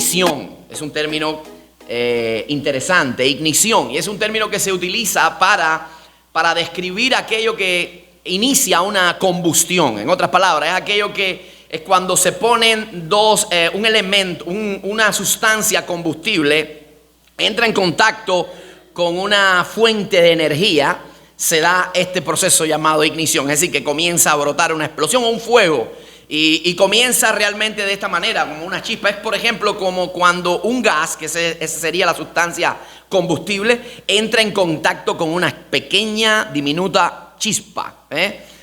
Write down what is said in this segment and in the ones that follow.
ignición. Es un término interesante, ignición. Y es un término que se utiliza para describir aquello que inicia una combustión. En otras palabras, es aquello que es cuando se ponen un elemento, una sustancia combustible, entra en contacto con una fuente de energía, se da este proceso llamado ignición. Es decir, que comienza a brotar una explosión o un fuego. Y comienza realmente de esta manera, como una chispa. Es, por ejemplo, como cuando un gas, que esa sería la sustancia combustible, entra en contacto con una pequeña, diminuta chispa.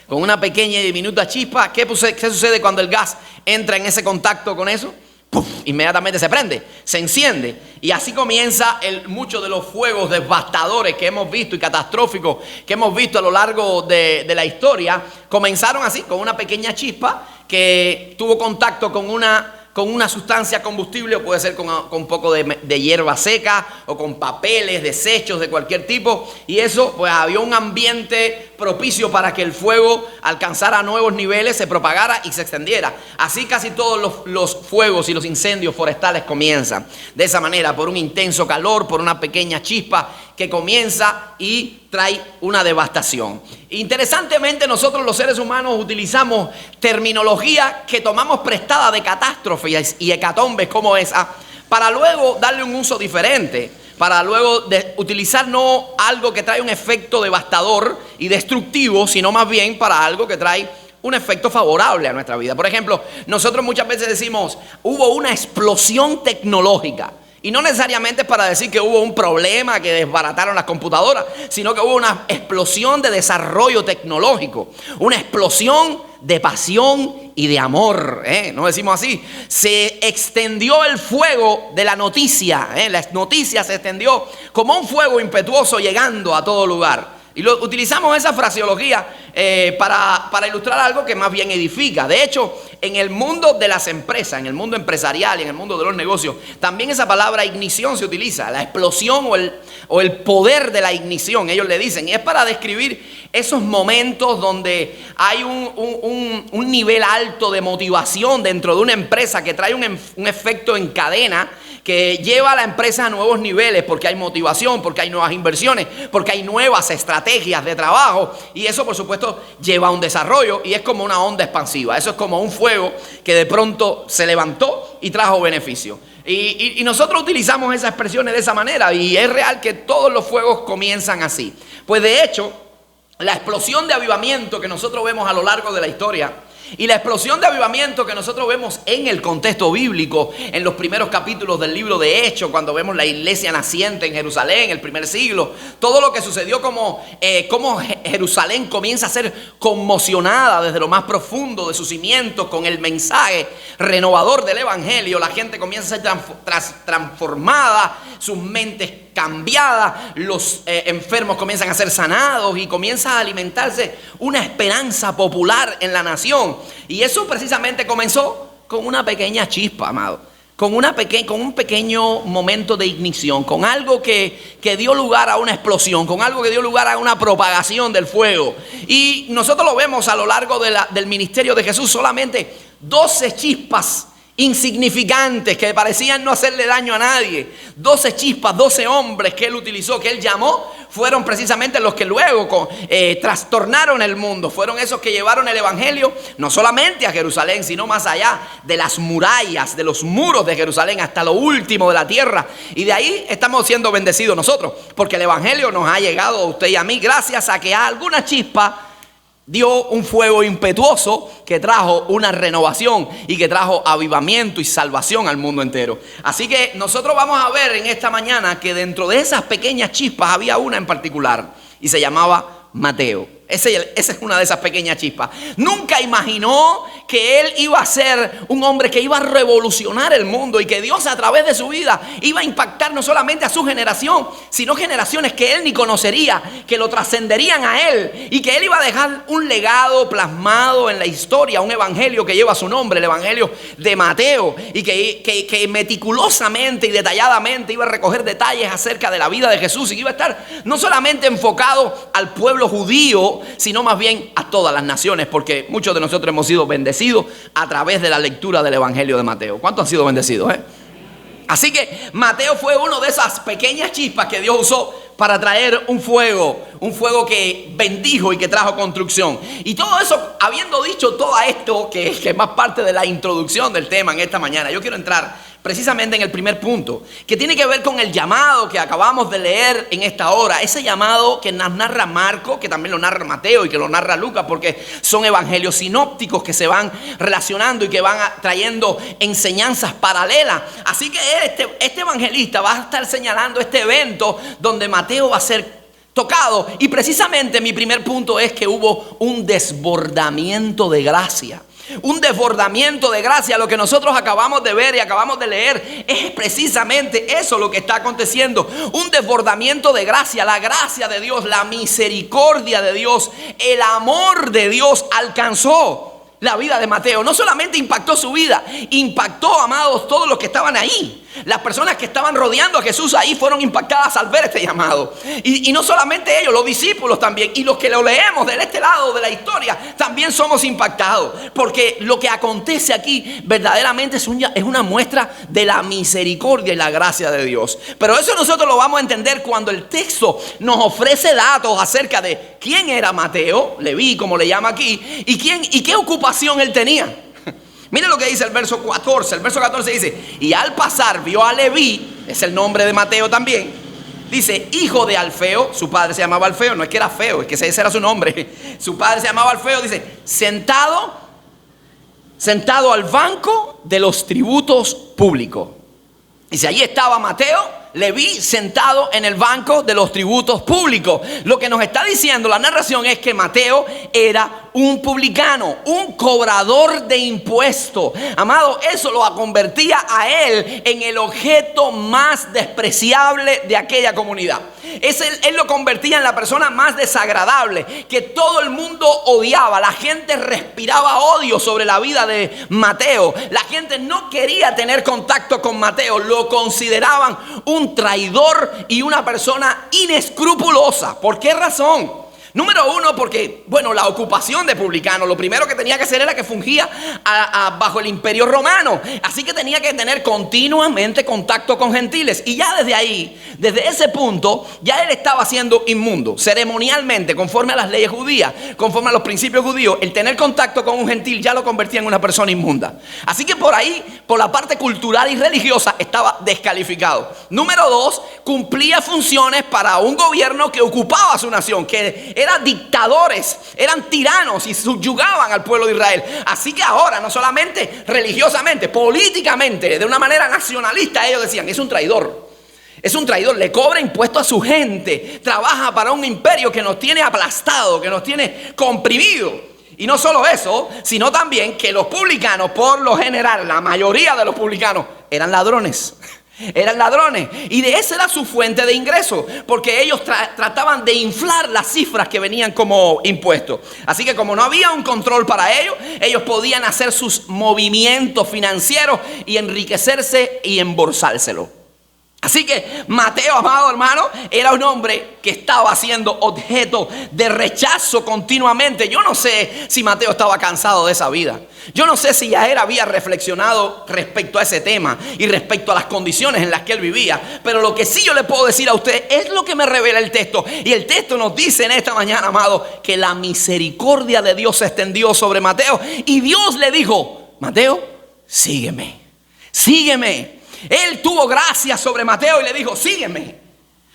Con una pequeña y diminuta chispa. ¿Qué sucede cuando el gas entra en ese contacto con eso? ¡Puf! Inmediatamente se prende, se enciende. Y así comienza muchos de los fuegos devastadores que hemos visto y catastróficos que hemos visto a lo largo de la historia. Comenzaron así, con una pequeña chispa que tuvo contacto con una sustancia combustible, o puede ser con un poco de hierba seca o con papeles, desechos de cualquier tipo, y eso pues había un ambiente propicio para que el fuego alcanzara nuevos niveles, se propagara y se extendiera. Así casi todos los fuegos y los incendios forestales comienzan de esa manera, por un intenso calor, por una pequeña chispa que comienza y trae una devastación. Interesantemente, nosotros los seres humanos utilizamos terminología que tomamos prestada de catástrofes y hecatombes como esa, para luego darle un uso diferente, para luego utilizar no algo que trae un efecto devastador y destructivo, sino más bien para algo que trae un efecto favorable a nuestra vida. Por ejemplo, nosotros muchas veces decimos, hubo una explosión tecnológica. Y no necesariamente para decir que hubo un problema, que desbarataron las computadoras, sino que hubo una explosión de desarrollo tecnológico, una explosión de pasión y de amor, no decimos así. Se extendió el fuego de la noticia, la noticia se extendió como un fuego impetuoso llegando a todo lugar. Y utilizamos esa fraseología para ilustrar algo que más bien edifica. De hecho, en el mundo de las empresas, en el mundo empresarial y en el mundo de los negocios, también esa palabra ignición se utiliza. La explosión o el poder de la ignición, ellos le dicen. Y es para describir esos momentos donde hay un nivel alto de motivación dentro de una empresa que trae un efecto en cadena, que lleva a la empresa a nuevos niveles, porque hay motivación, porque hay nuevas inversiones, porque hay nuevas estrategias de trabajo, y eso por supuesto lleva a un desarrollo, y es como una onda expansiva. Eso es como un fuego que de pronto se levantó y trajo beneficio. Y nosotros utilizamos esas expresiones de esa manera, y es real que todos los fuegos comienzan así. Pues de hecho, la explosión de avivamiento que nosotros vemos a lo largo de la historia, y la explosión de avivamiento que nosotros vemos en el contexto bíblico, en los primeros capítulos del libro de Hechos, cuando vemos la iglesia naciente en Jerusalén, el primer siglo, todo lo que sucedió, como Jerusalén comienza a ser conmocionada desde lo más profundo de sus cimientos con el mensaje renovador del evangelio. La gente comienza a ser transformada, sus mentes cambiadas, los enfermos comienzan a ser sanados y comienza a alimentarse una esperanza popular en la nación. Y eso precisamente comenzó con una pequeña chispa, amado, con un pequeño momento de ignición, con algo que dio lugar a una explosión, con algo que dio lugar a una propagación del fuego. Y nosotros lo vemos a lo largo del ministerio de Jesús, solamente 12 chispas insignificantes que parecían no hacerle daño a nadie. 12 chispas, 12 hombres que él utilizó, que él llamó, fueron precisamente los que luego trastornaron el mundo. Fueron esos que llevaron el evangelio no solamente a Jerusalén, sino más allá de las murallas, de los muros de Jerusalén, hasta lo último de la tierra. Y de ahí estamos siendo bendecidos nosotros, porque el evangelio nos ha llegado a usted y a mí gracias a que alguna chispa dio un fuego impetuoso que trajo una renovación y que trajo avivamiento y salvación al mundo entero. Así que nosotros vamos a ver en esta mañana que dentro de esas pequeñas chispas había una en particular y se llamaba Mateo. Esa es una de esas pequeñas chispas. Nunca imaginó que él iba a ser un hombre que iba a revolucionar el mundo y que Dios a través de su vida iba a impactar no solamente a su generación, sino generaciones que él ni conocería, que lo trascenderían a él y que él iba a dejar un legado plasmado en la historia, un evangelio que lleva su nombre, el evangelio de Mateo, y que meticulosamente y detalladamente iba a recoger detalles acerca de la vida de Jesús y que iba a estar no solamente enfocado al pueblo judío, sino más bien a todas las naciones, porque muchos de nosotros hemos sido bendecidos a través de la lectura del evangelio de Mateo. ¿Cuántos han sido bendecidos? Así que Mateo fue uno de esas pequeñas chispas que Dios usó para traer un fuego que bendijo y que trajo construcción. Y todo eso, habiendo dicho todo esto, que es más parte de la introducción del tema en esta mañana, yo quiero entrar precisamente en el primer punto, que tiene que ver con el llamado que acabamos de leer en esta hora. Ese llamado que nos narra Marcos, que también lo narra Mateo y que lo narra Lucas, porque son evangelios sinópticos que se van relacionando y que van trayendo enseñanzas paralelas. Así que este evangelista va a estar señalando este evento donde Mateo va a ser tocado. Y precisamente mi primer punto es que hubo un desbordamiento de gracia. Un desbordamiento de gracia. Lo que nosotros acabamos de ver y acabamos de leer es precisamente eso lo que está aconteciendo. Un desbordamiento de gracia. La gracia de Dios, la misericordia de Dios, el amor de Dios alcanzó la vida de Mateo. No solamente impactó su vida, impactó, amados, todos los que estaban ahí. Las personas que estaban rodeando a Jesús ahí fueron impactadas al ver este llamado. Y no solamente ellos, los discípulos también. Y los que lo leemos de este lado de la historia también somos impactados. Porque lo que acontece aquí verdaderamente es una muestra de la misericordia y la gracia de Dios. Pero eso nosotros lo vamos a entender cuando el texto nos ofrece datos acerca de quién era Mateo, Leví como le llama aquí, y qué ocupación él tenía. Miren lo que dice el verso 14. El verso 14 dice: y al pasar vio a Leví, es el nombre de Mateo también. Dice, hijo de Alfeo, su padre se llamaba Alfeo, no es que era feo, es que ese era su nombre. Su padre se llamaba Alfeo, dice, sentado al banco de los tributos públicos. Dice, allí estaba Mateo, Leví, sentado en el banco de los tributos públicos. Lo que nos está diciendo la narración es que Mateo era un publicano, un cobrador de impuestos. Amado, eso lo convertía a él en el objeto más despreciable de aquella comunidad. Él lo convertía en la persona más desagradable, que todo el mundo odiaba. La gente respiraba odio sobre la vida de Mateo. La gente no quería tener contacto con Mateo. Lo consideraban un traidor y una persona inescrupulosa. ¿Por qué razón? Número uno, porque, bueno, la ocupación de publicano, lo primero que tenía que hacer era que fungía bajo el imperio romano. Así que tenía que tener continuamente contacto con gentiles. Y ya desde ahí, desde ese punto, ya él estaba siendo inmundo. Ceremonialmente, conforme a las leyes judías, conforme a los principios judíos, el tener contacto con un gentil ya lo convertía en una persona inmunda. Así que por ahí, por la parte cultural y religiosa, estaba descalificado. Número dos, cumplía funciones para un gobierno que ocupaba su nación, que eran dictadores, eran tiranos y subyugaban al pueblo de Israel. Así que ahora, no solamente religiosamente, políticamente, de una manera nacionalista, ellos decían, es un traidor. Es un traidor, le cobra impuestos a su gente, trabaja para un imperio que nos tiene aplastado, que nos tiene comprimido. Y no solo eso, sino también que los publicanos, por lo general, la mayoría de los publicanos, eran ladrones. Eran ladrones, y de esa era su fuente de ingreso, porque ellos trataban de inflar las cifras que venían como impuestos. Así que como no había un control para ellos podían hacer sus movimientos financieros y enriquecerse y embolsárselo. Así que Mateo, amado hermano, era un hombre que estaba siendo objeto de rechazo continuamente. Yo no sé si Mateo estaba cansado de esa vida. Yo no sé si ya él había reflexionado respecto a ese tema y respecto a las condiciones en las que él vivía. Pero lo que sí yo le puedo decir a usted es lo que me revela el texto. Y el texto nos dice en esta mañana, amado, que la misericordia de Dios se extendió sobre Mateo. Y Dios le dijo, Mateo, sígueme, sígueme. Él tuvo gracia sobre Mateo y le dijo, sígueme.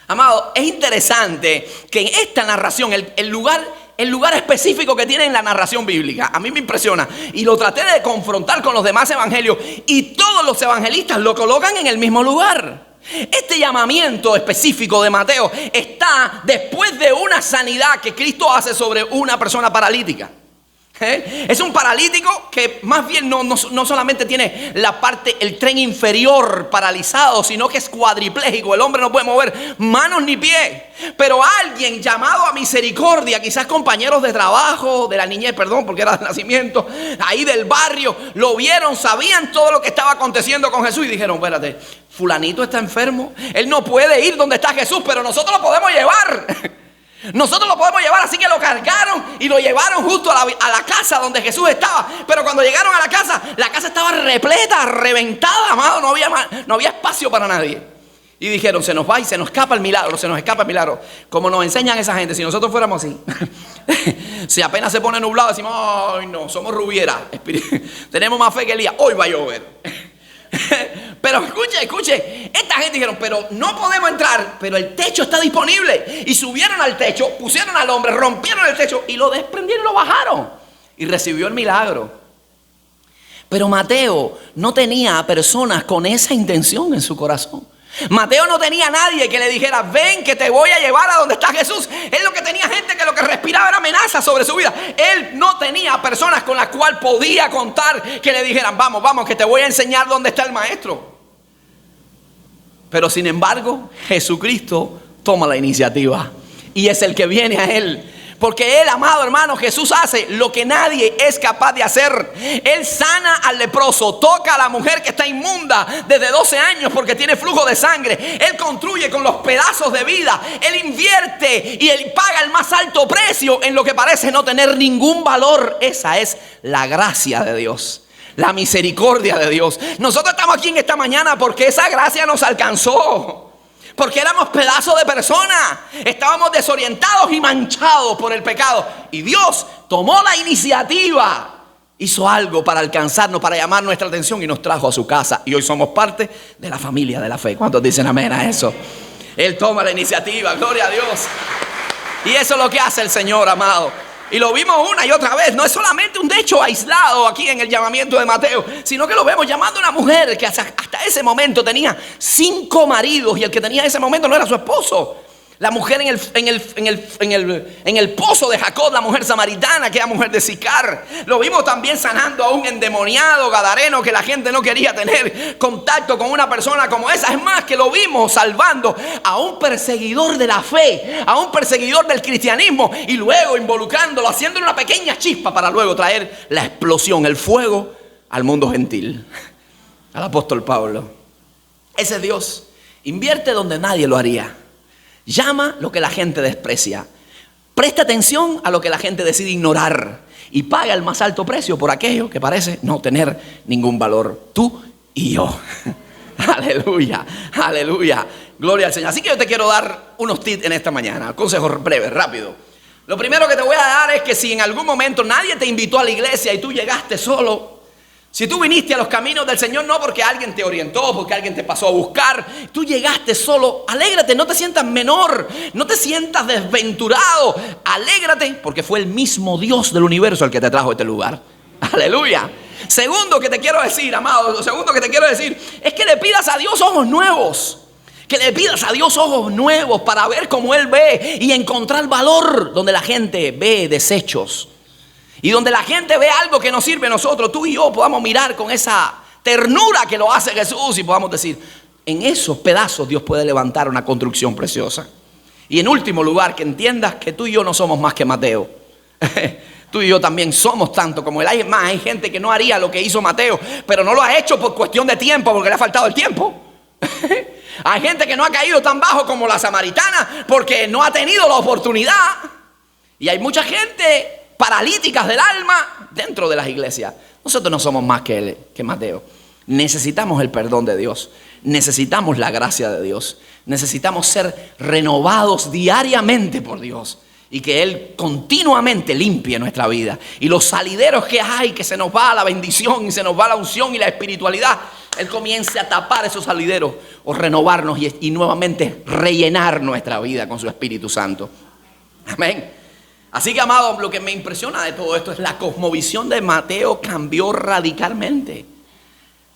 Amado, es interesante que en esta narración, el lugar específico que tiene en la narración bíblica, a mí me impresiona. Y lo traté de confrontar con los demás evangelios y todos los evangelistas lo colocan en el mismo lugar. Este llamamiento específico de Mateo está después de una sanidad que Cristo hace sobre una persona paralítica. Es un paralítico que más bien no solamente tiene el tren inferior paralizado, sino que es cuadripléjico. El hombre no puede mover manos ni pies. Pero alguien llamado a misericordia, quizás compañeros de trabajo, de la niñez, porque era de nacimiento, ahí del barrio, lo vieron, sabían todo lo que estaba aconteciendo con Jesús y dijeron, espérate, fulanito está enfermo, él no puede ir donde está Jesús, pero nosotros lo podemos llevar. Nosotros lo podemos llevar, así que lo cargaron y lo llevaron justo a la casa donde Jesús estaba. Pero cuando llegaron a la casa estaba repleta, reventada, amado, no había espacio para nadie. Y dijeron, se nos va y se nos escapa el milagro, se nos escapa el milagro. Como nos enseñan esa gente, si nosotros fuéramos así, si apenas se pone nublado, decimos, ay no, somos Rubiera, tenemos más fe que Elías, hoy va a llover. Pero escuche, esta gente dijeron, pero no podemos entrar, pero el techo está disponible. Y subieron al techo, pusieron al hombre, rompieron el techo y lo desprendieron y lo bajaron. Y recibió el milagro. Pero Mateo no tenía a personas con esa intención en su corazón. Mateo no tenía a nadie que le dijera, ven que te voy a llevar a donde está Jesús. Él lo que tenía gente que lo que respiraba era amenaza sobre su vida. Él no tenía personas con las cuales podía contar que le dijeran, vamos, que te voy a enseñar dónde está el maestro. Pero sin embargo, Jesucristo toma la iniciativa y es el que viene a él. Porque él, amado hermano, Jesús hace lo que nadie es capaz de hacer. Él sana al leproso, toca a la mujer que está inmunda desde 12 años porque tiene flujo de sangre. Él construye con los pedazos de vida. Él invierte y él paga el más alto precio en lo que parece no tener ningún valor. Esa es la gracia de Dios, la misericordia de Dios. Nosotros estamos aquí en esta mañana porque esa gracia nos alcanzó. Porque éramos pedazos de personas, estábamos desorientados y manchados por el pecado. Y Dios tomó la iniciativa, hizo algo para alcanzarnos, para llamar nuestra atención y nos trajo a su casa. Y hoy somos parte de la familia de la fe. ¿Cuántos dicen amén a eso? Él toma la iniciativa, gloria a Dios. Y eso es lo que hace el Señor, amado. Y lo vimos una y otra vez. No es solamente un hecho aislado aquí en el llamamiento de Mateo, sino que lo vemos llamando a una mujer que hasta ese momento tenía 5 maridos y el que tenía en ese momento no era su esposo. La mujer en el pozo de Jacob, la mujer samaritana, aquella mujer de Sicar. Lo vimos también sanando a un endemoniado gadareno que la gente no quería tener contacto con una persona como esa. Es más, que lo vimos salvando a un perseguidor de la fe, a un perseguidor del cristianismo, y luego involucrándolo, haciéndole una pequeña chispa para luego traer la explosión, el fuego al mundo gentil, al apóstol Pablo. Ese Dios invierte donde nadie lo haría. Llama lo que la gente desprecia. Presta atención a lo que la gente decide ignorar. Y paga el más alto precio por aquello que parece no tener ningún valor. Tú y yo. Aleluya, aleluya. Gloria al Señor. Así que yo te quiero dar unos tips en esta mañana. Consejos breves, rápido. Lo primero que te voy a dar es que si en algún momento nadie te invitó a la iglesia y tú llegaste solo, si tú viniste a los caminos del Señor no porque alguien te orientó, porque alguien te pasó a buscar, tú llegaste solo, alégrate, no te sientas menor, no te sientas desventurado, alégrate porque fue el mismo Dios del universo el que te trajo a este lugar. Aleluya. Segundo que te quiero decir, amado, lo segundo que te quiero decir es que le pidas a Dios ojos nuevos. Que le pidas a Dios ojos nuevos para ver cómo Él ve y encontrar valor donde la gente ve desechos. Y donde la gente ve algo que nos sirve a nosotros, tú y yo podamos mirar con esa ternura que lo hace Jesús y podamos decir, en esos pedazos Dios puede levantar una construcción preciosa. Y en último lugar, que entiendas que tú y yo no somos más que Mateo. Tú y yo también somos tanto como él. Hay más, hay gente que no haría lo que hizo Mateo, pero no lo ha hecho por cuestión de tiempo, porque le ha faltado el tiempo. Hay gente que no ha caído tan bajo como la samaritana porque no ha tenido la oportunidad. Y hay mucha gente paralíticas del alma dentro de las iglesias. Nosotros no somos más que Mateo. Necesitamos el perdón de Dios. Necesitamos la gracia de Dios. Necesitamos ser renovados diariamente por Dios. Y que Él continuamente limpie nuestra vida. Y los salideros que hay, que se nos va la bendición y se nos va la unción y la espiritualidad, Él comience a tapar esos salideros o renovarnos y nuevamente rellenar nuestra vida con su Espíritu Santo. Amén. Así que, amado, lo que me impresiona de todo esto es la cosmovisión de Mateo cambió radicalmente.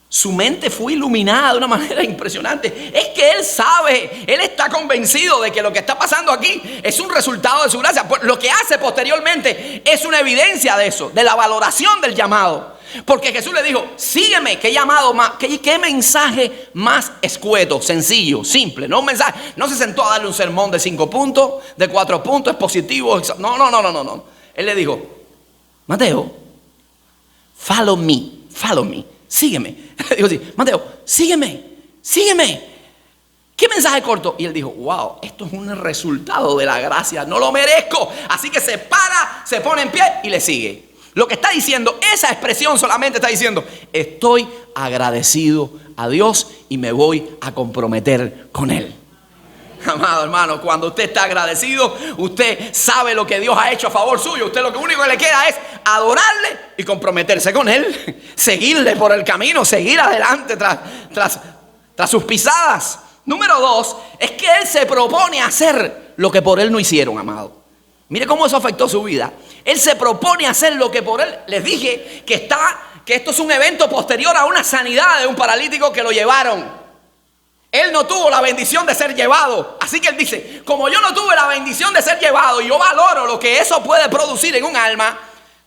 Su mente fue iluminada de una manera impresionante. Es que él sabe, él está convencido de que lo que está pasando aquí es un resultado de su gracia. Lo que hace posteriormente es una evidencia de eso, de la valoración del llamado. Porque Jesús le dijo, sígueme, qué llamado más, qué mensaje más escueto, sencillo, simple. No un mensaje, no se sentó a darle un sermón de 5 puntos, de 4 puntos, expositivo. No. Él le dijo, Mateo, follow me, sígueme. Digo así, Mateo, sígueme. ¿Qué mensaje corto? Y él dijo, wow, esto es un resultado de la gracia, no lo merezco. Así que se para, se pone en pie y le sigue. Lo que está diciendo, esa expresión solamente está diciendo, estoy agradecido a Dios y me voy a comprometer con Él. Amado hermano, cuando usted está agradecido, usted sabe lo que Dios ha hecho a favor suyo. Usted lo único que le queda es adorarle y comprometerse con Él. Seguirle por el camino, seguir adelante tras sus pisadas. Número 2, es que Él se propone hacer lo que por Él no hicieron, amado. Mire cómo eso afectó su vida. Él se propone hacer lo que por Él. Les dije que esto es un evento posterior a una sanidad de un paralítico que lo llevaron. Él no tuvo la bendición de ser llevado. Así que él dice, como yo no tuve la bendición de ser llevado y yo valoro lo que eso puede producir en un alma,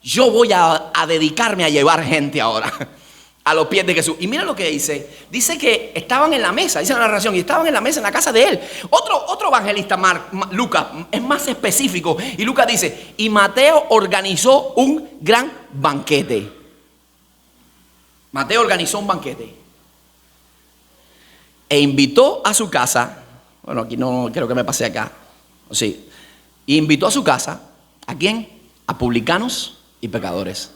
yo voy a dedicarme a llevar gente ahora a los pies de Jesús. Y mira lo que dice. Dice que estaban en la mesa, dice la narración, y estaban en la mesa en la casa de él. Otro evangelista, Lucas, es más específico. Y Lucas dice, y Mateo organizó un gran banquete. Mateo organizó un banquete. E invitó a su casa, bueno, aquí no quiero que me pase acá, sí, invitó a su casa, ¿a quién? A publicanos y pecadores.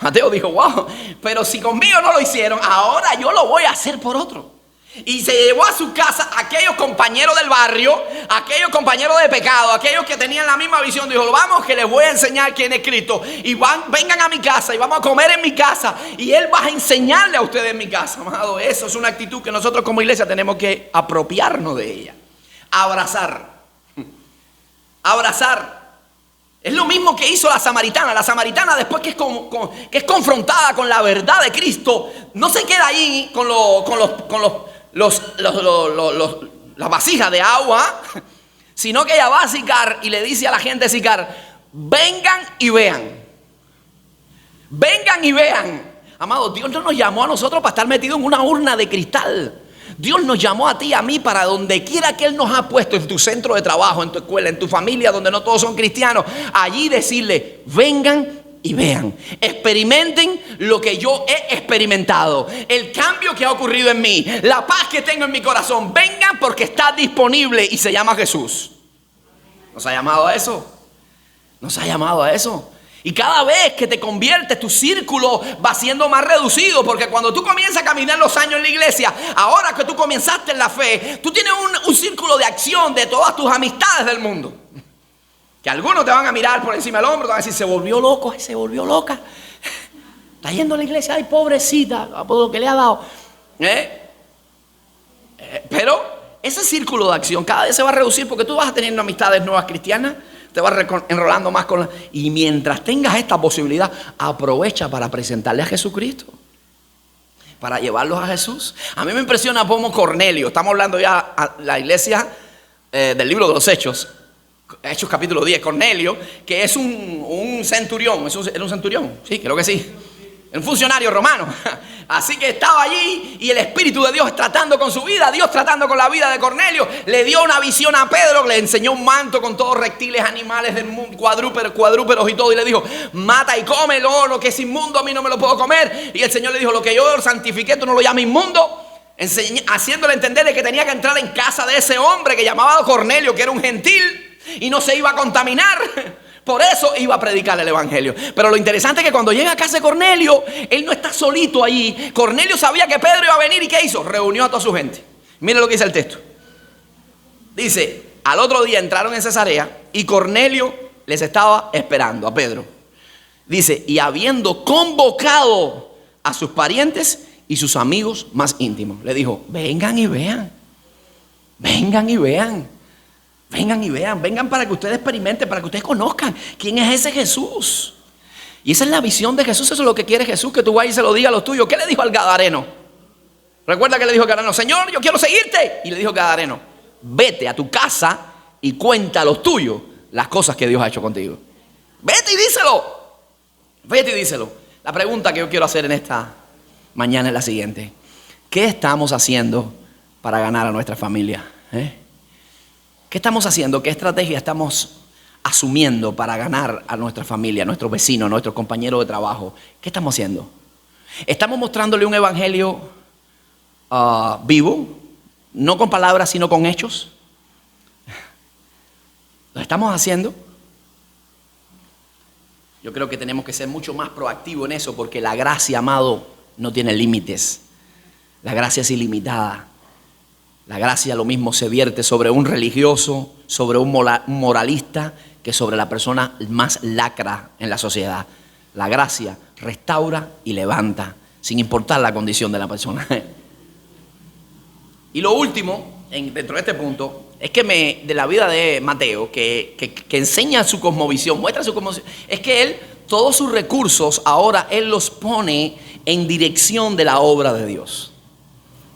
Mateo dijo, wow, pero si conmigo no lo hicieron, ahora yo lo voy a hacer por otro. Y se llevó a su casa a aquellos compañeros del barrio, a aquellos compañeros de pecado, a aquellos que tenían la misma visión. Dijo, vamos que les voy a enseñar quién es Cristo. Y vengan a mi casa y vamos a comer en mi casa. Y Él va a enseñarle a ustedes en mi casa. Amado, eso es una actitud que nosotros como iglesia tenemos que apropiarnos de ella. Abrazar. Abrazar. Es lo mismo que hizo la samaritana. La samaritana, después que es confrontada con la verdad de Cristo, no se queda ahí con las vasijas de agua, sino que ella va a Sicar y le dice a la gente de Sicar, vengan y vean. Vengan y vean. Amado, Dios no nos llamó a nosotros para estar metidos en una urna de cristal. Dios nos llamó a ti y a mí para donde quiera que Él nos ha puesto, en tu centro de trabajo, en tu escuela, en tu familia, donde no todos son cristianos. Allí decirle, vengan y vean, experimenten lo que yo he experimentado, el cambio que ha ocurrido en mí, la paz que tengo en mi corazón. Vengan porque está disponible y se llama Jesús. ¿Nos ha llamado a eso? ¿Nos ha llamado a eso? Y cada vez que te conviertes, tu círculo va siendo más reducido, porque cuando tú comienzas a caminar los años en la iglesia, ahora que tú comenzaste en la fe, tú tienes un círculo de acción de todas tus amistades del mundo. Que algunos te van a mirar por encima del hombro, te van a decir, se volvió loco, se volvió loca. Está yendo a la iglesia, ay, pobrecita, por lo que le ha dado. Pero ese círculo de acción cada vez se va a reducir porque tú vas teniendo amistades nuevas cristianas, te vas enrolando más con y mientras tengas esta posibilidad, aprovecha para presentarle a Jesucristo, para llevarlos a Jesús. A mí me impresiona como Cornelio, estamos hablando ya a la iglesia del libro de los Hechos capítulo 10, Cornelio, que es un centurión, ¿era un centurión? Sí, creo que sí. Un funcionario romano. Así que estaba allí y el Espíritu de Dios tratando con su vida, Dios tratando con la vida de Cornelio. Le dio una visión a Pedro, le enseñó un manto con todos reptiles, animales del mundo, cuadrúpedos y todo. Y le dijo, mata y cómelo, lo que es inmundo a mí no me lo puedo comer. Y el Señor le dijo, lo que yo santifiqué tú no lo llames inmundo. Haciéndole entenderle que tenía que entrar en casa de ese hombre que llamaba Cornelio, que era un gentil y no se iba a contaminar. Por eso iba a predicar el evangelio. Pero lo interesante es que cuando llega a casa de Cornelio, él no está solito allí. Cornelio sabía que Pedro iba a venir y ¿qué hizo? Reunió a toda su gente. Mire lo que dice el texto. Dice, al otro día entraron en Cesarea y Cornelio les estaba esperando a Pedro. Dice, y habiendo convocado a sus parientes y sus amigos más íntimos, le dijo, vengan y vean. Vengan y vean. Vengan y vean, vengan para que ustedes experimenten, para que ustedes conozcan quién es ese Jesús. Y esa es la visión de Jesús, eso es lo que quiere Jesús, que tú vayas y se lo digas a los tuyos. ¿Qué le dijo al gadareno? Recuerda que le dijo al gadareno, Señor, yo quiero seguirte. Y le dijo al gadareno, vete a tu casa y cuenta a los tuyos las cosas que Dios ha hecho contigo. Vete y díselo. Vete y díselo. La pregunta que yo quiero hacer en esta mañana es la siguiente. ¿Qué estamos haciendo para ganar a nuestra familia? ¿Qué estamos haciendo? ¿Qué estrategia estamos asumiendo para ganar a nuestra familia, a nuestros vecinos, a nuestros compañeros de trabajo? ¿Qué estamos haciendo? ¿Estamos mostrándole un evangelio vivo, No con palabras, sino con hechos. ¿Lo estamos haciendo? Yo creo que tenemos que ser mucho más proactivos en eso, porque la gracia, amado, no tiene límites. La gracia es ilimitada. La gracia lo mismo se vierte sobre un religioso, sobre un moralista, que sobre la persona más lacra en la sociedad. La gracia restaura y levanta, sin importar la condición de la persona. Y lo último, dentro de este punto, es que de la vida de Mateo, que enseña su cosmovisión, muestra su cosmovisión, es que él, todos sus recursos, ahora él los pone en dirección de la obra de Dios.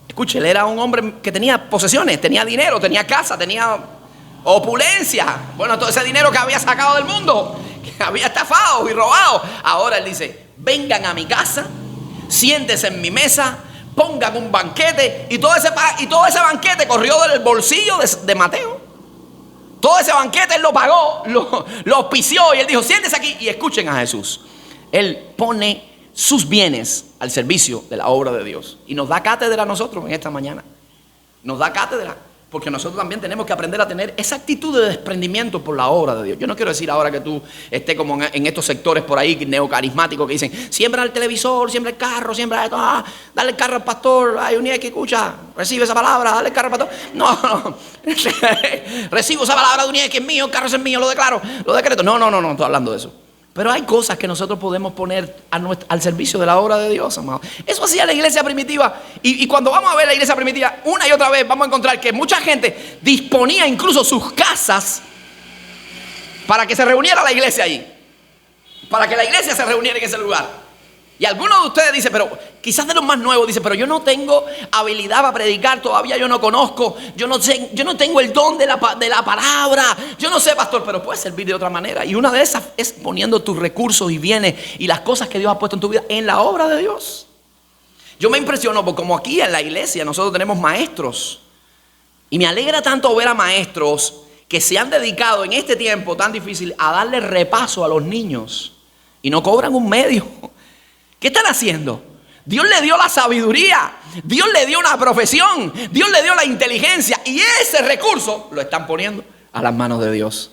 Escuche, él era un hombre que tenía posesiones, tenía dinero, tenía casa, tenía opulencia. Bueno, todo ese dinero que había sacado del mundo, que había estafado y robado. Ahora él dice, vengan a mi casa, siéntense en mi mesa, pongan un banquete. Y todo ese banquete corrió del bolsillo de Mateo. Todo ese banquete él lo pagó, lo auspició, y él dijo, siéntense aquí y escuchen a Jesús. Él pone sus bienes al servicio de la obra de Dios. Y nos da cátedra a nosotros en esta mañana. Nos da cátedra, porque nosotros también tenemos que aprender a tener esa actitud de desprendimiento por la obra de Dios. Yo no quiero decir ahora que tú estés como en estos sectores por ahí neocarismáticos que dicen, siembra el televisor, siembra el carro, siembra esto, dale el carro al pastor, hay un día que escucha, recibe esa palabra, dale el carro al pastor. No. Recibo esa palabra de un día que es mío, el carro es mío, lo declaro, lo decreto. No, estoy hablando de eso. Pero hay cosas que nosotros podemos poner al servicio de la obra de Dios, amado. Eso hacía la iglesia primitiva. Y cuando vamos a ver la iglesia primitiva, una y otra vez vamos a encontrar que mucha gente disponía incluso sus casas para que se reuniera la iglesia ahí. Para que la iglesia se reuniera en ese lugar. Y algunos de ustedes dicen, pero quizás de los más nuevos, dicen, pero yo no tengo habilidad para predicar, todavía yo no conozco, yo no tengo el don de la palabra, yo no sé, pastor, pero puedes servir de otra manera. Y una de esas es poniendo tus recursos y bienes y las cosas que Dios ha puesto en tu vida en la obra de Dios. Yo me impresiono porque como aquí en la iglesia nosotros tenemos maestros, y me alegra tanto ver a maestros que se han dedicado en este tiempo tan difícil a darle repaso a los niños y no cobran un medio. ¿Qué están haciendo? Dios le dio la sabiduría, Dios le dio una profesión, Dios le dio la inteligencia, y ese recurso lo están poniendo a las manos de Dios,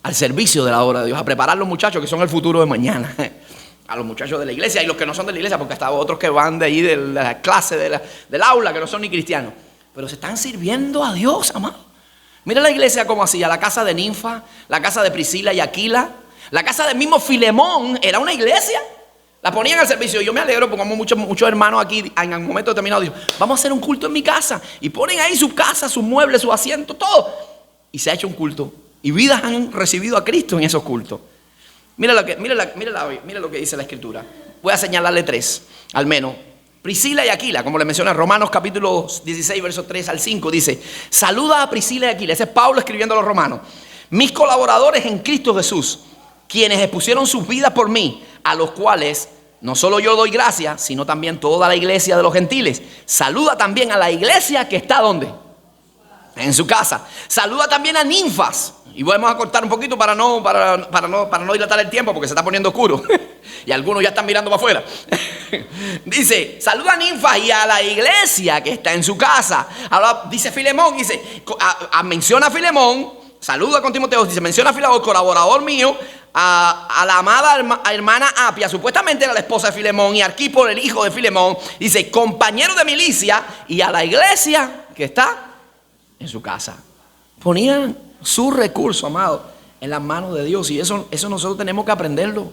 al servicio de la obra de Dios, a preparar a los muchachos que son el futuro de mañana, a los muchachos de la iglesia y los que no son de la iglesia, porque hasta otros que van de ahí de la clase, del aula, que no son ni cristianos, pero se están sirviendo a Dios, amado. Mira la iglesia como hacía, la casa de Ninfa, la casa de Priscila y Aquila, la casa del mismo Filemón, era una iglesia. La ponían al servicio. Yo me alegro porque como muchos hermanos aquí en un momento determinado dicen, vamos a hacer un culto en mi casa. Y ponen ahí su casa, sus muebles, su asiento, todo. Y se ha hecho un culto. Y vidas han recibido a Cristo en esos cultos. Mira lo que dice la Escritura. Voy a señalarle 3, al menos. Priscila y Aquila, como le menciona en Romanos capítulo 16, versos 3 al 5, dice, saluda a Priscila y Aquila. Ese es Pablo escribiendo a los romanos. Mis colaboradores en Cristo Jesús, quienes expusieron sus vidas por mí, a los cuales no solo yo doy gracias, sino también toda la iglesia de los gentiles. Saluda también a la iglesia que está ¿dónde? En su casa. Saluda también a Ninfas. Y vamos a cortar un poquito para no dilatar el tiempo, porque se está poniendo oscuro. Y algunos ya están mirando para afuera. Dice, saluda a Ninfas y a la iglesia que está en su casa. Ahora dice Filemón, menciona a Filemón, saluda con Timoteo, dice, menciona a Filemón, colaborador mío, a la amada hermana Apia, supuestamente era la esposa de Filemón, y Arquipo, el hijo de Filemón, dice, compañero de milicia, y a la iglesia que está en su casa. Ponían su recurso, amado, en las manos de Dios, y eso nosotros tenemos que aprenderlo.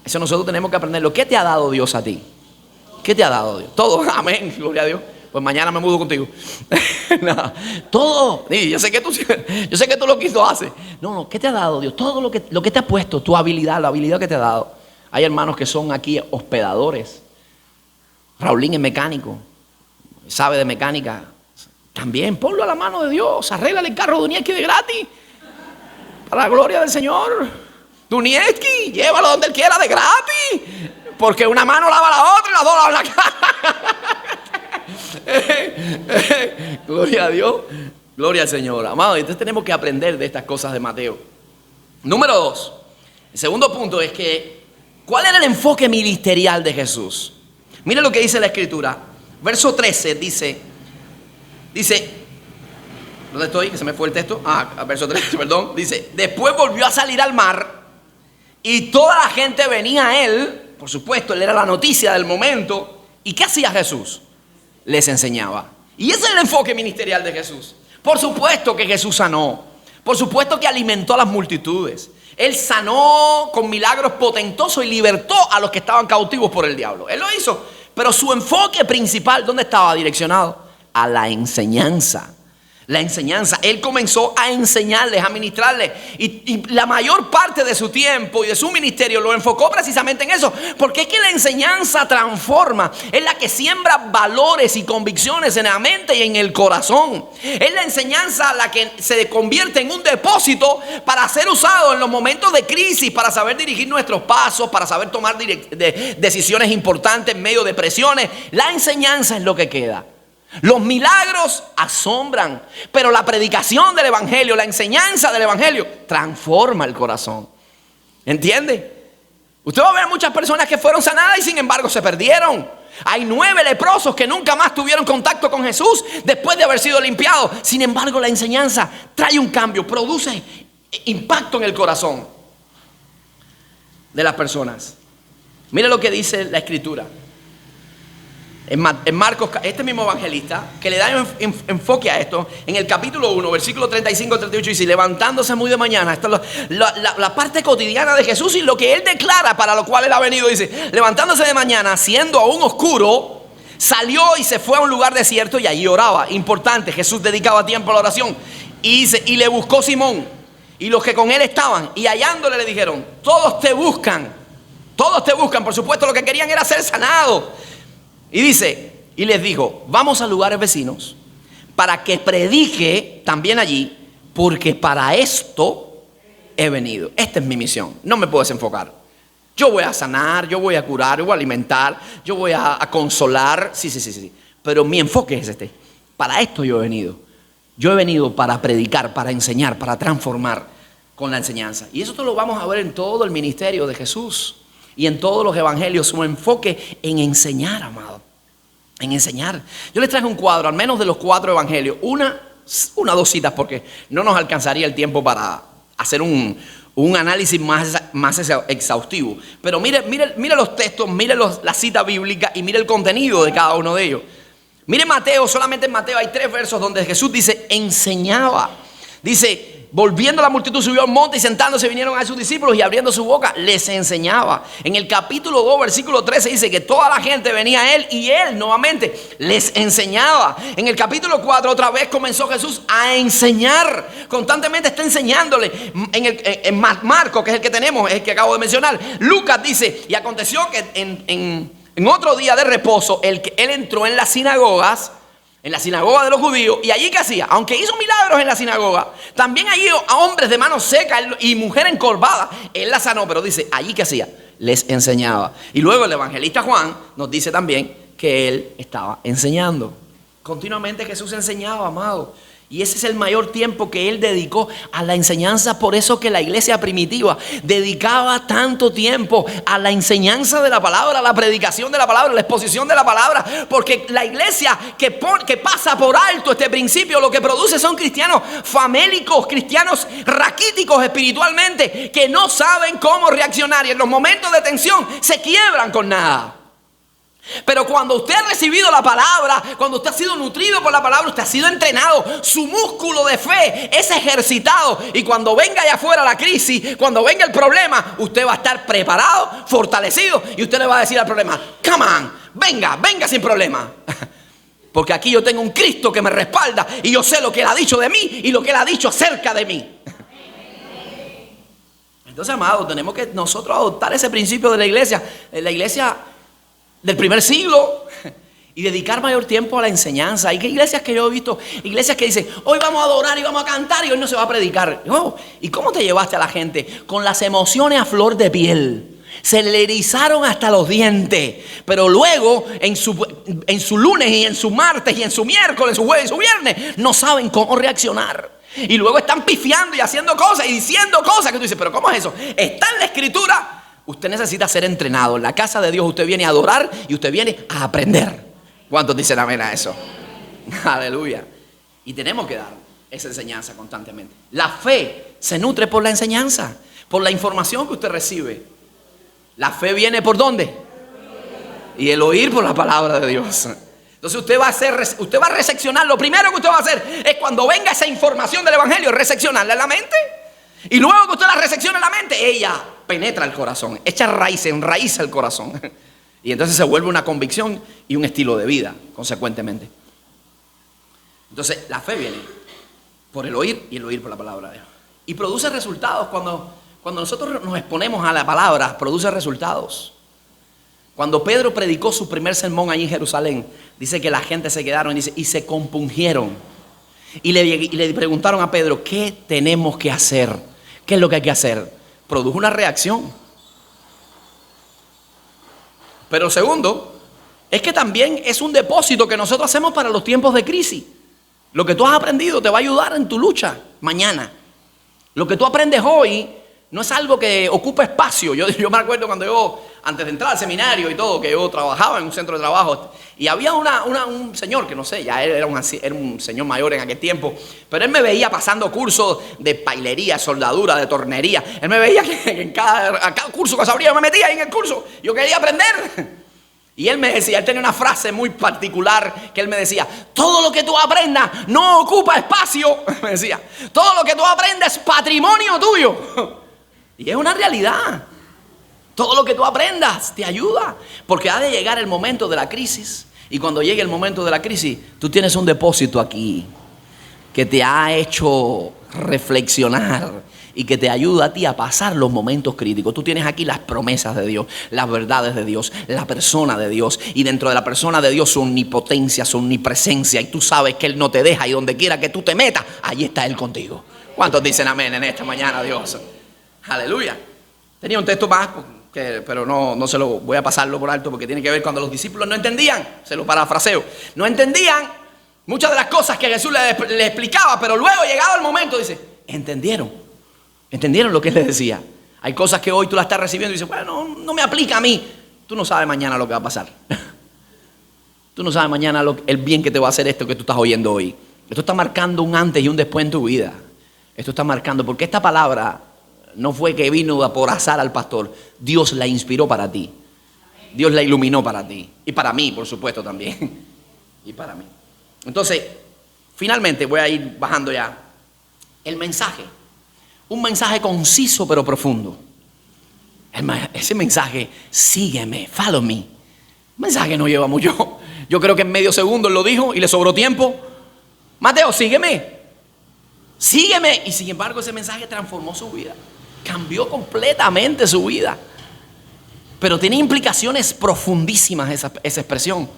Eso nosotros tenemos que aprenderlo. ¿Qué te ha dado Dios a ti? ¿Qué te ha dado Dios? Todo, amén, gloria a Dios. Pues mañana me mudo contigo. No, todo. Yo sé que tú lo que haces. No, ¿qué te ha dado Dios? Todo lo que te ha puesto, tu habilidad, la habilidad que te ha dado. Hay hermanos que son aquí hospedadores. Raulín es mecánico, sabe de mecánica. También ponlo a la mano de Dios. Arréglale el carro de Dunieski de gratis, para la gloria del Señor. Dunieski, llévalo donde él quiera de gratis, porque una mano lava la otra y las dos lavan la cara. Gloria a Dios, gloria al Señor, amado. Entonces tenemos que aprender de estas cosas de Mateo. Número 2, el segundo punto es que ¿cuál era el enfoque ministerial de Jesús? Mira lo que dice la Escritura. Verso 13 dice, Dice, ¿dónde estoy? Que se me fue el texto. Verso 3, perdón. Dice, después volvió a salir al mar y toda la gente venía a él. Por supuesto, él era la noticia del momento. ¿Y qué hacía Jesús? Les enseñaba. Y ese es el enfoque ministerial de Jesús. Por supuesto que Jesús sanó. Por supuesto que alimentó a las multitudes. Él sanó con milagros potentosos y libertó a los que estaban cautivos por el diablo. Él lo hizo. Pero su enfoque principal, ¿dónde estaba direccionado? A la enseñanza. La enseñanza. Él comenzó a enseñarles, a ministrarles. Y la mayor parte de su tiempo y de su ministerio lo enfocó precisamente en eso. Porque es que la enseñanza transforma. Es la que siembra valores y convicciones en la mente y en el corazón. Es la enseñanza la que se convierte en un depósito para ser usado en los momentos de crisis, para saber dirigir nuestros pasos, para saber tomar decisiones importantes en medio de presiones. La enseñanza es lo que queda. Los milagros asombran, pero la predicación del evangelio, la enseñanza del evangelio transforma el corazón. ¿Entiende? Usted va a ver muchas personas que fueron sanadas y sin embargo se perdieron. Hay 9 leprosos que nunca más tuvieron contacto con Jesús después de haber sido limpiados. Sin embargo, la enseñanza trae un cambio, produce impacto en el corazón de las personas. Mire lo que dice la Escritura. En Marcos, este mismo evangelista, que le da enfoque a esto, en el capítulo 1, versículo 35-38, dice, levantándose muy de mañana, esta es la parte cotidiana de Jesús y lo que Él declara para lo cual Él ha venido, dice, levantándose de mañana, siendo aún oscuro, salió y se fue a un lugar desierto y allí oraba. Importante, Jesús dedicaba tiempo a la oración. Y dice, y le buscó Simón y los que con Él estaban, y hallándole le dijeron, todos te buscan, por supuesto lo que querían era ser sanados. Y dice, y les dijo, vamos a lugares vecinos para que predique también allí, porque para esto he venido. Esta es mi misión, no me puedo desenfocar. Yo voy a sanar, yo voy a curar, yo voy a alimentar, yo voy a consolar, sí. Pero mi enfoque es este, para esto yo he venido. Yo he venido para predicar, para enseñar, para transformar con la enseñanza. Y eso lo vamos a ver en todo el ministerio de Jesús. Y en todos los evangelios, su enfoque en enseñar, amado. En enseñar. Yo les traje un cuadro, al menos de los 4 evangelios. Una o 2 citas, porque no nos alcanzaría el tiempo para hacer un análisis más exhaustivo. Pero mire los textos, mire la cita bíblica y mire el contenido de cada uno de ellos. Mire Mateo, solamente en Mateo hay 3 versos donde Jesús dice, enseñaba. Dice, volviendo la multitud subió al monte y sentándose vinieron a sus discípulos y abriendo su boca les enseñaba. En el capítulo 2 versículo 13 dice que toda la gente venía a él y él nuevamente les enseñaba. En el capítulo 4 otra vez comenzó Jesús a enseñar. Constantemente está enseñándole. En Marcos, que es el que tenemos, es el que acabo de mencionar, Lucas dice, y aconteció que en otro día de reposo él entró en las sinagogas, en la sinagoga de los judíos, y allí ¿qué hacía? Aunque hizo milagros en la sinagoga, también allí a hombres de manos secas y mujer encorvada, él la sanó, pero dice, allí ¿qué hacía? Les enseñaba. Y luego el evangelista Juan nos dice también que él estaba enseñando. Continuamente Jesús enseñaba, amado. Y ese es el mayor tiempo que él dedicó a la enseñanza. Por eso que la iglesia primitiva dedicaba tanto tiempo a la enseñanza de la palabra, a la predicación de la palabra, a la exposición de la palabra. Porque la iglesia que pasa por alto este principio, lo que produce son cristianos famélicos, cristianos raquíticos espiritualmente, que no saben cómo reaccionar y en los momentos de tensión se quiebran con nada. Pero cuando usted ha recibido la palabra, cuando usted ha sido nutrido por la palabra, usted ha sido entrenado, su músculo de fe es ejercitado, y cuando venga allá afuera la crisis, cuando venga el problema, usted va a estar preparado, fortalecido, y usted le va a decir al problema, come on, venga sin problema. Porque aquí yo tengo un Cristo que me respalda y yo sé lo que Él ha dicho de mí y lo que Él ha dicho acerca de mí. Entonces, amados, tenemos que nosotros adoptar ese principio de la iglesia del primer siglo, y dedicar mayor tiempo a la enseñanza. Hay iglesias que yo he visto, iglesias que dicen, hoy vamos a adorar y vamos a cantar y hoy no se va a predicar. Oh, ¿y cómo te llevaste a la gente? Con las emociones a flor de piel. Se le erizaron hasta los dientes. Pero luego, en su lunes y en su martes y en su miércoles, en su jueves y su viernes, no saben cómo reaccionar. Y luego están pifiando y haciendo cosas y diciendo cosas que tú dices, pero ¿cómo es eso? Está en la Escritura. Usted necesita ser entrenado. En la casa de Dios usted viene a adorar y usted viene a aprender. ¿Cuántos dicen amén a eso? Aleluya. Y tenemos que dar esa enseñanza constantemente. La fe se nutre por la enseñanza, por la información que usted recibe. La fe viene ¿por dónde? Y el oír por la palabra de Dios. Entonces usted va a reseccionar. Lo primero que usted va a hacer es cuando venga esa información del evangelio, reseccionarla en la mente. Y luego que usted la resecciona en la mente, ella penetra el corazón, echa raíz, enraiza el corazón. Y entonces se vuelve una convicción y un estilo de vida, consecuentemente. Entonces la fe viene por el oír y el oír por la palabra de Dios. Y produce resultados cuando nosotros nos exponemos a la palabra, produce resultados. Cuando Pedro predicó su primer sermón allí en Jerusalén, dice que la gente se quedaron y se compungieron. Y le preguntaron a Pedro, ¿qué tenemos que hacer? ¿Qué es lo que hay que hacer? Produjo una reacción. Pero segundo, es que también es un depósito que nosotros hacemos para los tiempos de crisis. Lo que tú has aprendido te va a ayudar en tu lucha mañana. Lo que tú aprendes hoy no es algo que ocupa espacio. Yo me acuerdo cuando yo, antes de entrar al seminario y todo, que yo trabajaba en un centro de trabajo y había un señor que no sé, ya él era un señor mayor en aquel tiempo, pero él me veía pasando cursos de pailería, soldadura, de tornería. Él me veía que en cada curso que se abría yo me metía ahí en el curso. Yo quería aprender. Y él me decía, él tenía una frase muy particular que él me decía: todo lo que tú aprendas no ocupa espacio. Me decía, todo lo que tú aprendas es patrimonio tuyo. Y es una realidad. Todo lo que tú aprendas te ayuda, porque ha de llegar el momento de la crisis. Y cuando llegue el momento de la crisis, tú tienes un depósito aquí que te ha hecho reflexionar y que te ayuda a ti a pasar los momentos críticos. Tú tienes aquí las promesas de Dios, las verdades de Dios, la persona de Dios, y dentro de la persona de Dios su omnipotencia, su omnipresencia, y tú sabes que Él no te deja, y donde quiera que tú te metas, allí está Él contigo. ¿Cuántos dicen amén en esta mañana, Dios? Aleluya. Tenía un texto más, pero no se lo voy a pasarlo por alto, porque tiene que ver cuando los discípulos no entendían. Se lo parafraseo. No entendían muchas de las cosas que Jesús le explicaba, pero luego, llegado el momento, dice, entendieron lo que Él les decía. Hay cosas que hoy tú las estás recibiendo y dices, bueno, no me aplica a mí. Tú no sabes mañana lo que va a pasar. Tú no sabes mañana el bien que te va a hacer esto que tú estás oyendo hoy. Esto está marcando un antes y un después en tu vida. Esto está marcando, porque esta palabra no fue que vino por azar al pastor. Dios la inspiró para ti. Dios la iluminó para ti. Y para mí, por supuesto, también. Y para mí. Entonces, finalmente voy a ir bajando ya. El mensaje. Un mensaje conciso pero profundo. Ese mensaje, sígueme, follow me. Un mensaje no lleva mucho. Yo creo que en medio segundo Él lo dijo y le sobró tiempo. Mateo, sígueme. Sígueme. Y sin embargo ese mensaje transformó su vida. Cambió completamente su vida. Pero tiene implicaciones profundísimas esa expresión.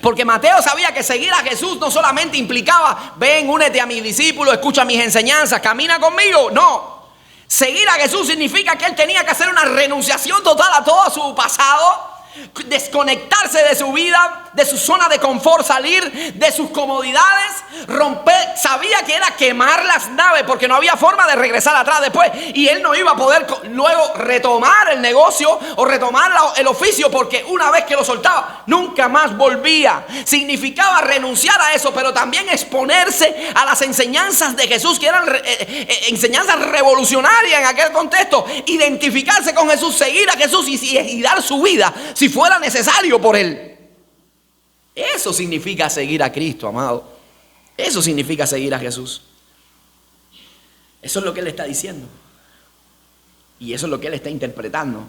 Porque Mateo sabía que seguir a Jesús no solamente implicaba, ven, únete a mis discípulos, escucha mis enseñanzas, camina conmigo. No. Seguir a Jesús significa que él tenía que hacer una renunciación total a todo su pasado, desconectarse de su vida, de su zona de confort, salir de sus comodidades, romper. Sabía que era quemar las naves porque no había forma de regresar atrás después, y él no iba a poder luego retomar el negocio o retomar el oficio, porque una vez que lo soltaba nunca más volvía. Significaba renunciar a eso, pero también exponerse a las enseñanzas de Jesús, que eran enseñanzas revolucionarias en aquel contexto. Identificarse con Jesús, seguir a Jesús y dar su vida si fuera necesario por Él. Eso significa seguir a Cristo, amado. Eso significa seguir a Jesús. Eso es lo que Él está diciendo. Y eso es lo que Él está interpretando.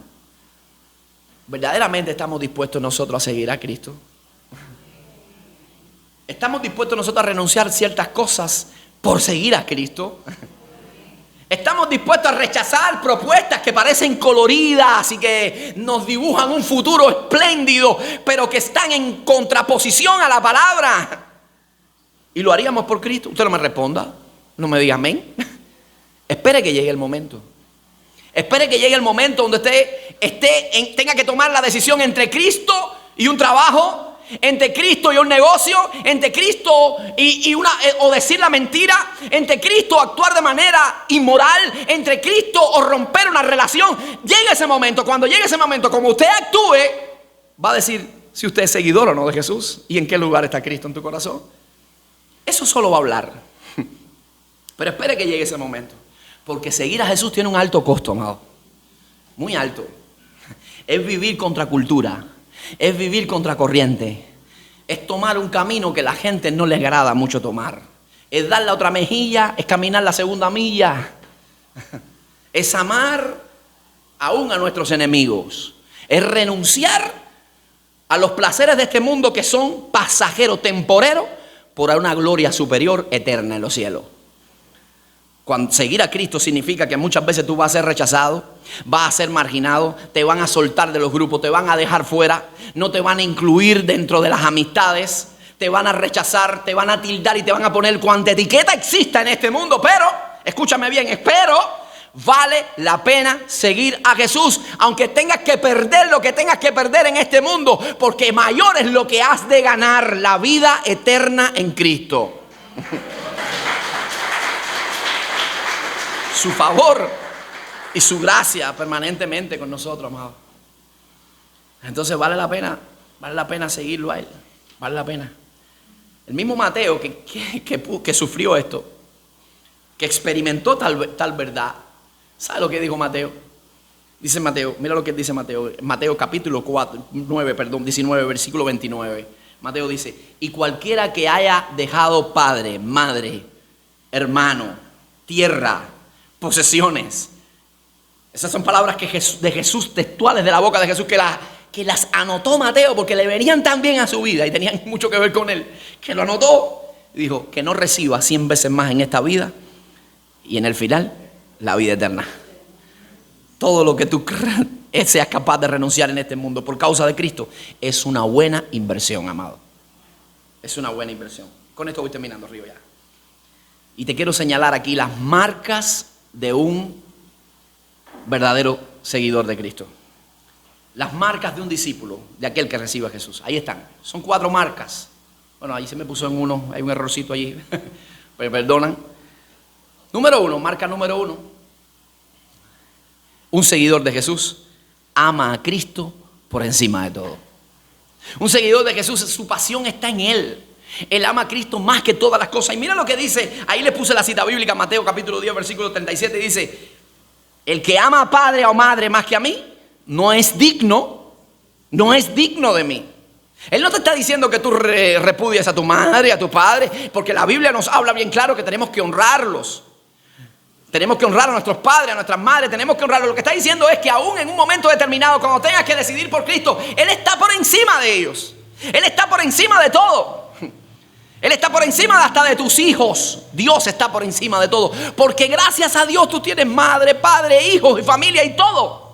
¿Verdaderamente estamos dispuestos nosotros a seguir a Cristo? ¿Estamos dispuestos nosotros a renunciar a ciertas cosas por seguir a Cristo? ¿Estamos dispuestos a rechazar propuestas que parecen coloridas y que nos dibujan un futuro espléndido, pero que están en contraposición a la palabra? ¿Y lo haríamos por Cristo? Usted no me responda, no me diga amén. Espere que llegue el momento. Espere que llegue el momento donde usted tenga que tomar la decisión entre Cristo y un trabajo, entre Cristo y un negocio, entre Cristo o decir la mentira, entre Cristo o actuar de manera inmoral, entre Cristo o romper una relación. Llega ese momento. Cuando llegue ese momento, como usted actúe, va a decir si usted es seguidor o no de Jesús y en qué lugar está Cristo en tu corazón. Eso solo va a hablar. Pero espere que llegue ese momento. Porque seguir a Jesús tiene un alto costo, amado. Muy alto. Es vivir contra cultura. Es vivir contra corriente. Es tomar un camino que a la gente no le agrada mucho tomar. Es dar la otra mejilla. Es caminar la segunda milla. Es amar aún a nuestros enemigos. Es renunciar a los placeres de este mundo que son pasajeros, temporeros, por una gloria superior eterna en los cielos. Cuando seguir a Cristo significa que muchas veces tú vas a ser rechazado, vas a ser marginado, te van a soltar de los grupos, te van a dejar fuera, no te van a incluir dentro de las amistades, te van a rechazar, te van a tildar y te van a poner cuanta etiqueta exista en este mundo. Pero, escúchame bien, espero, vale la pena seguir a Jesús, aunque tengas que perder lo que tengas que perder en este mundo, porque mayor es lo que has de ganar, la vida eterna en Cristo. Su favor y su gracia permanentemente con nosotros, amado. Entonces vale la pena seguirlo a Él, vale la pena. El mismo Mateo que sufrió esto, que experimentó tal verdad. ¿Sabe lo que dijo Mateo? Dice Mateo, mira lo que dice Mateo. Mateo capítulo 19, versículo 29. Mateo dice, y cualquiera que haya dejado padre, madre, hermano, tierra, posesiones. Esas son palabras de Jesús, textuales de la boca de Jesús, que las anotó Mateo porque le venían tan bien a su vida y tenían mucho que ver con él, que lo anotó y dijo que no reciba 100 veces más en esta vida y en el final la vida eterna. Todo lo que tú seas capaz de renunciar en este mundo por causa de Cristo es una buena inversión, amado. Es una buena inversión. Con esto voy terminando, Río, ya. Y te quiero señalar aquí las marcas de un verdadero seguidor de Cristo. Las marcas de un discípulo, de aquel que recibe a Jesús. Ahí están. Son 4 marcas. Bueno, ahí se me puso en uno, hay un errorcito allí. Pero perdonan. Número 1, marca número 1. Un seguidor de Jesús ama a Cristo por encima de todo. Un seguidor de Jesús, su pasión está en Él. Él ama a Cristo más que todas las cosas. Y mira lo que dice, ahí le puse la cita bíblica, Mateo capítulo 10, versículo 37, dice, el que ama a padre o madre más que a mí, no es digno de mí. Él no te está diciendo que tú repudies a tu madre, a tu padre, porque la Biblia nos habla bien claro que tenemos que honrarlos. Tenemos que honrar a nuestros padres, a nuestras madres, tenemos que honrarlos. Lo que está diciendo es que aún en un momento determinado, cuando tengas que decidir por Cristo, Él está por encima de ellos. Él está por encima de todo. Él está por encima hasta de tus hijos. Dios está por encima de todo. Porque gracias a Dios tú tienes madre, padre, hijos y familia y todo.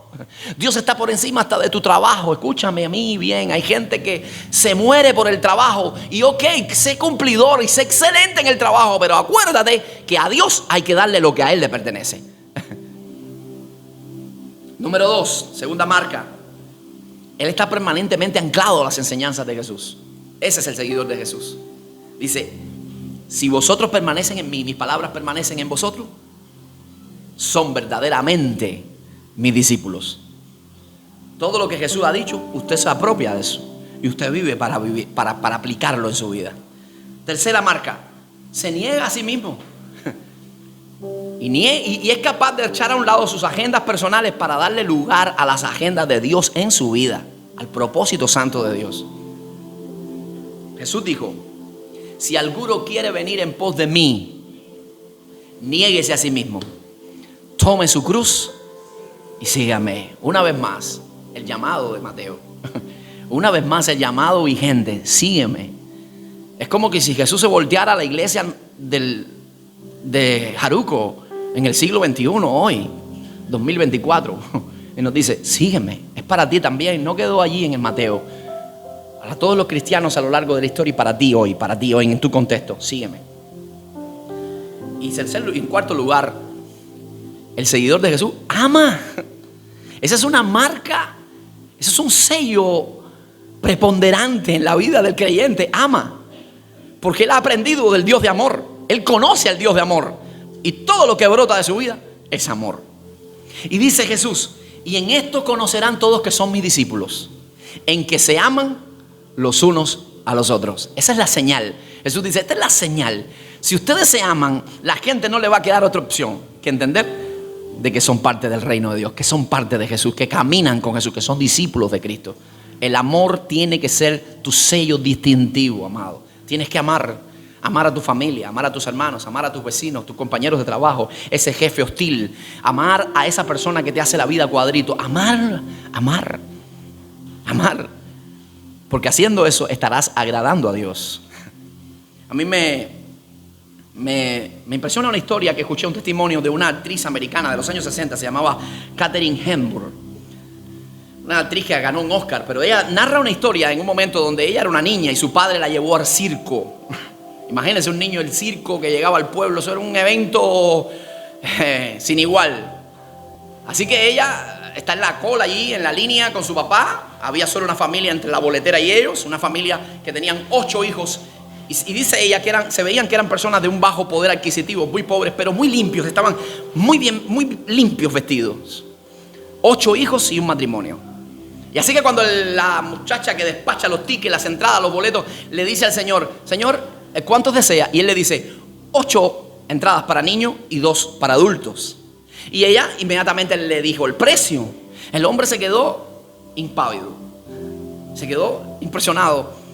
Dios está por encima hasta de tu trabajo. Escúchame a mí bien. Hay gente que se muere por el trabajo. Y sé cumplidor y sé excelente en el trabajo. Pero acuérdate que a Dios hay que darle lo que a Él le pertenece. Número 2, segunda marca. Él está permanentemente anclado a las enseñanzas de Jesús. Ese es el seguidor de Jesús. Dice, si vosotros permanecen en mí, mis palabras permanecen en vosotros, son verdaderamente mis discípulos. Todo lo que Jesús ha dicho, usted se apropia de eso y usted vive para aplicarlo en su vida. Tercera marca, se niega a sí mismo y es capaz de echar a un lado sus agendas personales para darle lugar a las agendas de Dios en su vida, al propósito santo de Dios. Jesús dijo, si alguno quiere venir en pos de mí, niéguese a sí mismo, tome su cruz y sígame. Una vez más, el llamado de Mateo. Una vez más, el llamado vigente, sígueme. Es como que si Jesús se volteara a la iglesia de Jaruco en el siglo XXI, hoy, 2024, y nos dice, sígueme. Es para ti también, no quedó allí en el Mateo. Para todos los cristianos a lo largo de la historia y para ti hoy en tu contexto, sígueme. Y en cuarto lugar, el seguidor de Jesús ama. Esa es una marca, ese es un sello preponderante en la vida del creyente. Ama, porque él ha aprendido del Dios de amor. Él conoce al Dios de amor y todo lo que brota de su vida es amor. Y dice Jesús, y en esto conocerán todos que son mis discípulos, en que se aman los unos a los otros. Esa es la señal. Jesús dice, esta es la señal. Si ustedes se aman, la gente no le va a quedar otra opción que entender de que son parte del reino de Dios, que son parte de Jesús, que caminan con Jesús, que son discípulos de Cristo. El amor tiene que ser tu sello distintivo, amado. Tienes que amar a tu familia, amar a tus hermanos, amar a tus vecinos, tus compañeros de trabajo, ese jefe hostil, amar a esa persona que te hace la vida cuadrito. Amar. Porque haciendo eso estarás agradando a Dios. A mí me impresiona una historia que escuché, un testimonio de una actriz americana de los años 60, se llamaba Katharine Hepburn. Una actriz que ganó un Oscar, pero ella narra una historia en un momento donde ella era una niña y su padre la llevó al circo. Imagínense un niño del circo que llegaba al pueblo, eso era un evento sin igual. Así que ella está en la cola allí, en la línea con su papá. Había solo una familia entre la boletera y ellos, una familia que tenían 8 hijos. Y dice ella que se veían que eran personas de un bajo poder adquisitivo, muy pobres, pero muy limpios, estaban muy bien, muy limpios vestidos. 8 hijos y un matrimonio. Y así que cuando la muchacha que despacha los tickets, las entradas, los boletos, le dice al Señor, ¿cuántos desea? Y él le dice, 8 entradas para niños y 2 para adultos. Y ella inmediatamente le dijo el precio. El hombre se quedó impávido, se quedó impresionado.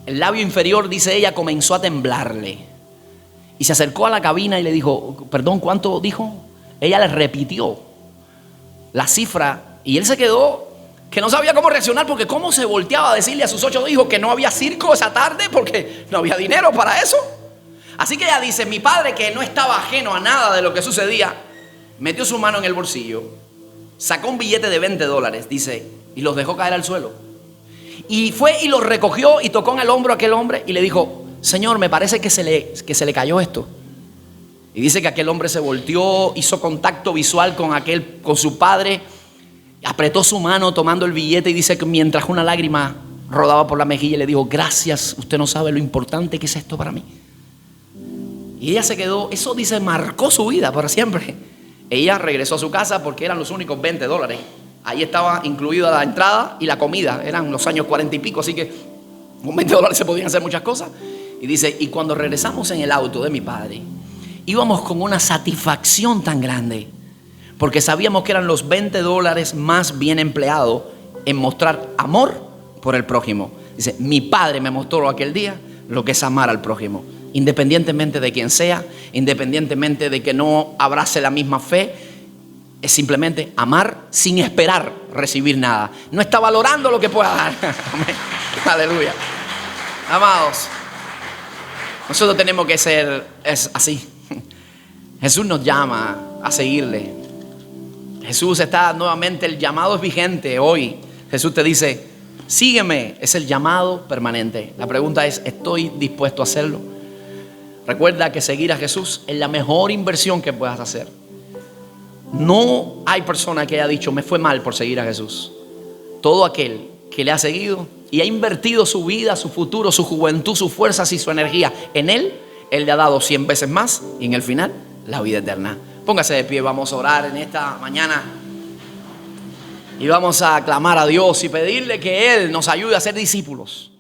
El labio inferior, dice ella, comenzó a temblarle. Y se acercó a la cabina y le dijo, perdón, ¿cuánto dijo? Ella le repitió la cifra y él se quedó que no sabía cómo reaccionar, porque cómo se volteaba a decirle a sus 8 hijos que no había circo esa tarde porque no había dinero para eso. Así que ella dice, mi padre, que no estaba ajeno a nada de lo que sucedía, metió su mano en el bolsillo, sacó un billete de $20, dice, y los dejó caer al suelo. Y fue y lo recogió y tocó en el hombro a aquel hombre y le dijo, Señor, me parece que se le cayó esto. Y dice que aquel hombre se volteó, hizo contacto visual con su padre, apretó su mano tomando el billete y dice que mientras una lágrima rodaba por la mejilla le dijo, gracias, usted no sabe lo importante que es esto para mí. Y ella se quedó, eso dice, marcó su vida para siempre. Ella regresó a su casa porque eran los únicos $20. Ahí estaba incluida la entrada y la comida. Eran los años 40 y pico, así que con $20 se podían hacer muchas cosas. Y dice, y cuando regresamos en el auto de mi padre, íbamos con una satisfacción tan grande, porque sabíamos que eran los $20 más bien empleados en mostrar amor por el prójimo. Dice, mi padre me mostró aquel día lo que es amar al prójimo, independientemente de quién sea, independientemente de que no abrace la misma fe. Es simplemente amar sin esperar recibir nada. No está valorando lo que pueda dar. Amén. Aleluya. Amados, nosotros tenemos que ser así. Jesús nos llama a seguirle. Jesús está nuevamente, el llamado es vigente hoy. Jesús te dice, sígueme, es el llamado permanente. La pregunta es, ¿estoy dispuesto a hacerlo? Recuerda que seguir a Jesús es la mejor inversión que puedas hacer. No hay persona que haya dicho, me fue mal por seguir a Jesús. Todo aquel que le ha seguido y ha invertido su vida, su futuro, su juventud, sus fuerzas y su energía en Él, Él le ha dado 100 veces más y en el final, la vida eterna. Póngase de pie, vamos a orar en esta mañana y vamos a clamar a Dios y pedirle que Él nos ayude a ser discípulos.